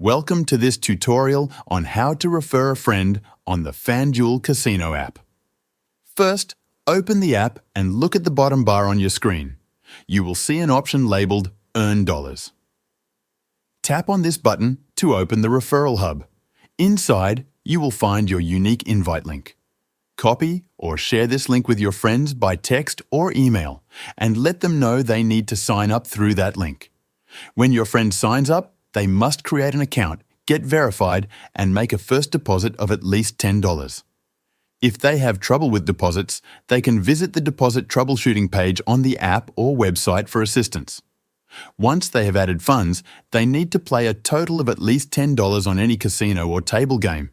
Welcome to this tutorial on how to refer a friend on the Fanduel Casino app. First, open the app and look at the bottom bar on your screen. You will see an option labelled Earn Dollars. Tap on this button to open the referral hub. Inside, you will find your unique invite link. Copy or share this link with your friends by text or email and let them know they need to sign up through that link. When your friend signs up, they must create an account, get verified, and make a first deposit of at least $10. If they have trouble with deposits, they can visit the deposit troubleshooting page on the app or website for assistance. Once they have added funds, they need to play a total of at least $10 on any casino or table game.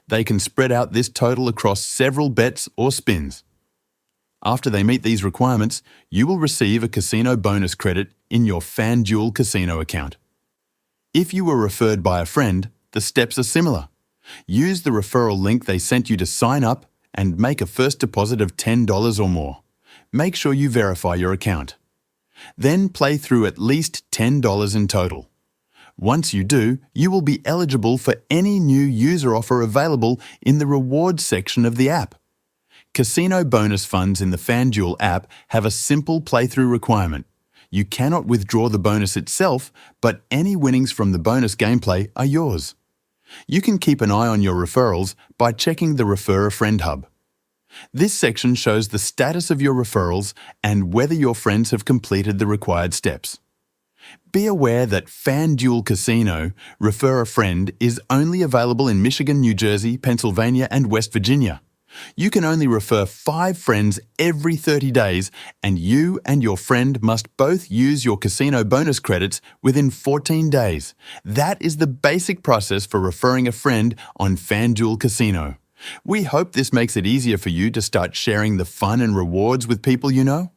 They can spread out this total across several bets or spins. After they meet these requirements, you will receive a casino bonus credit in your Fanduel Casino account. If you were referred by a friend, the steps are similar. Use the referral link they sent you to sign up and make a first deposit of $10 or more. Make sure you verify your account. Then play through at least $10 in total. Once you do, you will be eligible for any new user offer available in the rewards section of the app. Casino bonus funds in the Fanduel app have a simple playthrough requirement. You cannot withdraw the bonus itself, but any winnings from the bonus gameplay are yours. You can keep an eye on your referrals by checking the Refer a Friend hub. This section shows the status of your referrals and whether your friends have completed the required steps. Be aware that Fanduel Casino Refer a Friend is only available in Michigan, New Jersey, Pennsylvania, and West Virginia. You can only refer 5 friends every 30 days, and you and your friend must both use your casino bonus credits within 14 days. That is the basic process for referring a friend on Fanduel Casino. We hope this makes it easier for you to start sharing the fun and rewards with people you know.